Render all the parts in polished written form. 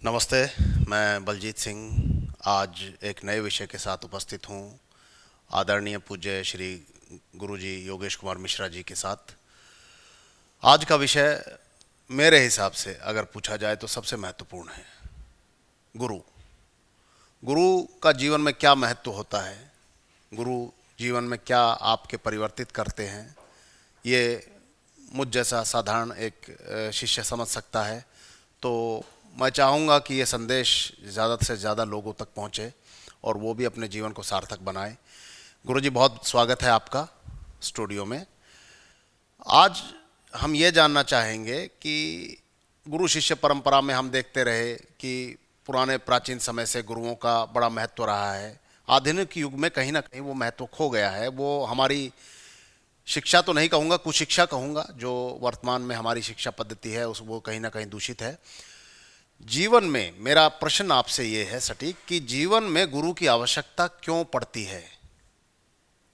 नमस्ते। मैं बलजीत सिंह आज एक नए विषय के साथ उपस्थित हूँ, आदरणीय पूज्य श्री गुरुजी योगेश कुमार मिश्रा जी के साथ। आज का विषय मेरे हिसाब से अगर पूछा जाए तो सबसे महत्वपूर्ण है, गुरु। गुरु का जीवन में क्या महत्व होता है, गुरु जीवन में क्या आपके परिवर्तित करते हैं, ये मुझ जैसा साधारण एक शिष्य समझ सकता है। तो मैं चाहूँगा कि ये संदेश ज़्यादा से ज़्यादा लोगों तक पहुँचे और वो भी अपने जीवन को सार्थक बनाए। गुरुजी, बहुत स्वागत है आपका स्टूडियो में। आज हम ये जानना चाहेंगे कि गुरु शिष्य परंपरा में हम देखते रहे कि पुराने प्राचीन समय से गुरुओं का बड़ा महत्व रहा है। आधुनिक युग में कहीं ना कहीं वो महत्व खो गया है। वो हमारी शिक्षा तो नहीं कहूँगा, कुशिक्षा कहूँगा, जो वर्तमान में हमारी शिक्षा पद्धति है उस वो कहीं ना कहीं दूषित है। जीवन में मेरा प्रश्न आपसे ये है सटीक कि जीवन में गुरु की आवश्यकता क्यों पड़ती है,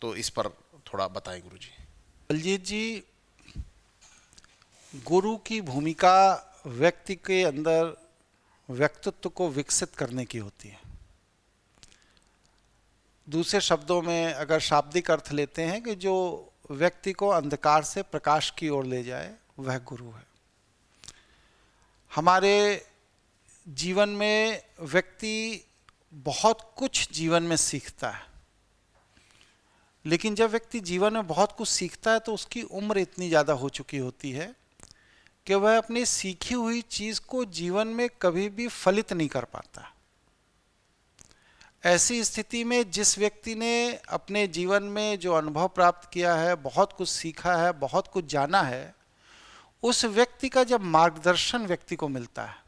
तो इस पर थोड़ा बताएं गुरुजी। बलजीत जी, गुरु की भूमिका व्यक्ति के अंदर व्यक्तित्व को विकसित करने की होती है। दूसरे शब्दों में अगर शाब्दिक अर्थ लेते हैं कि जो व्यक्ति को अंधकार से प्रकाश की ओर ले जाए, वह गुरु है। हमारे जीवन में व्यक्ति बहुत कुछ जीवन में सीखता है, लेकिन जब व्यक्ति जीवन में बहुत कुछ सीखता है तो उसकी उम्र इतनी ज़्यादा हो चुकी होती है कि वह अपनी सीखी हुई चीज़ को जीवन में कभी भी फलित नहीं कर पाता। ऐसी स्थिति में जिस व्यक्ति ने अपने जीवन में जो अनुभव प्राप्त किया है, बहुत कुछ सीखा है, बहुत कुछ जाना है, उस व्यक्ति का जब मार्गदर्शन व्यक्ति को मिलता है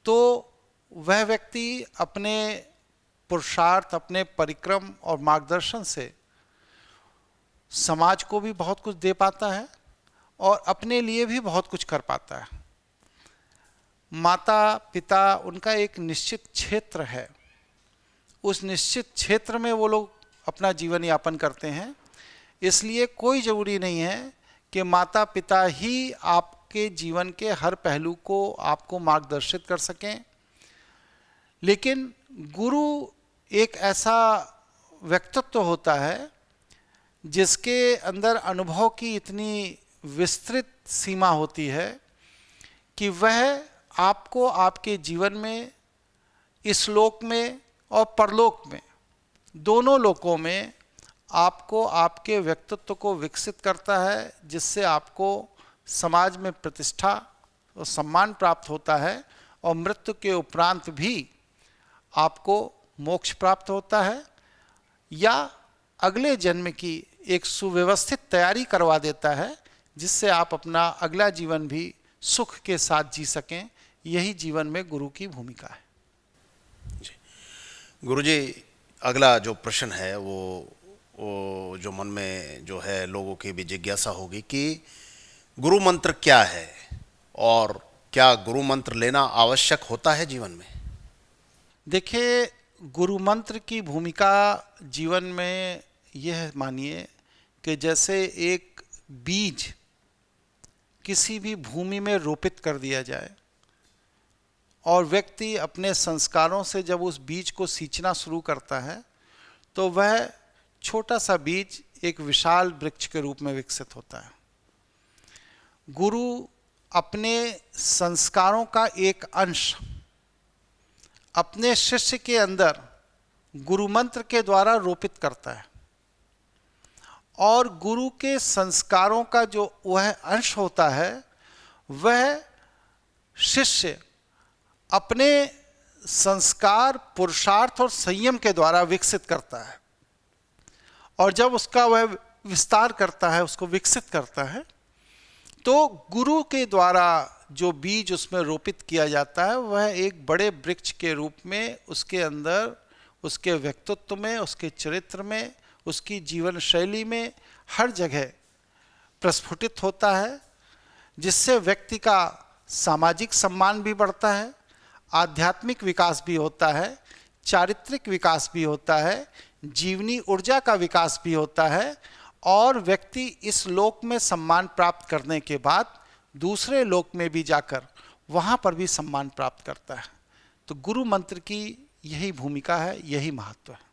तो वह व्यक्ति अपने पुरुषार्थ, अपने परिक्रम और मार्गदर्शन से समाज को भी बहुत कुछ दे पाता है और अपने लिए भी बहुत कुछ कर पाता है। माता पिता, उनका एक निश्चित क्षेत्र है, उस निश्चित क्षेत्र में वो लोग अपना जीवन यापन करते हैं। इसलिए कोई ज़रूरी नहीं है कि माता पिता ही आपके जीवन के हर पहलू को आपको मार्गदर्शित कर सकें, लेकिन गुरु एक ऐसा व्यक्तित्व होता है जिसके अंदर अनुभव की इतनी विस्तृत सीमा होती है कि वह आपको आपके जीवन में, इस लोक में और परलोक में, दोनों लोकों में आपको आपके व्यक्तित्व को विकसित करता है, जिससे आपको समाज में प्रतिष्ठा और सम्मान प्राप्त होता है और मृत्यु के उपरांत भी आपको मोक्ष प्राप्त होता है या अगले जन्म की एक सुव्यवस्थित तैयारी करवा देता है, जिससे आप अपना अगला जीवन भी सुख के साथ जी सकें। यही जीवन में गुरु की भूमिका है। जी गुरुजी, अगला जो प्रश्न है वो जो मन में जो है लोगों की भी जिज्ञासा होगी कि गुरु मंत्र क्या है और क्या गुरु मंत्र लेना आवश्यक होता है जीवन में। देखिए, गुरु मंत्र की भूमिका जीवन में यह मानिए कि जैसे एक बीज किसी भी भूमि में रोपित कर दिया जाए और व्यक्ति अपने संस्कारों से जब उस बीज को सींचना शुरू करता है तो वह छोटा सा बीज एक विशाल वृक्ष के रूप में विकसित होता है। गुरु अपने संस्कारों का एक अंश अपने शिष्य के अंदर गुरु मंत्र के द्वारा रोपित करता है और गुरु के संस्कारों का जो वह अंश होता है वह शिष्य अपने संस्कार, पुरुषार्थ और संयम के द्वारा विकसित करता है। और जब उसका वह विस्तार करता है, उसको विकसित करता है, तो गुरु के द्वारा जो बीज उसमें रोपित किया जाता है वह एक बड़े वृक्ष के रूप में उसके अंदर, उसके व्यक्तित्व में, उसके चरित्र में, उसकी जीवन शैली में हर जगह प्रस्फुटित होता है, जिससे व्यक्ति का सामाजिक सम्मान भी बढ़ता है, आध्यात्मिक विकास भी होता है, चारित्रिक विकास भी होता है, जीवनी ऊर्जा का विकास भी होता है और व्यक्ति इस लोक में सम्मान प्राप्त करने के बाद दूसरे लोक में भी जाकर वहाँ पर भी सम्मान प्राप्त करता है। तो गुरु मंत्र की यही भूमिका है, यही महत्व है।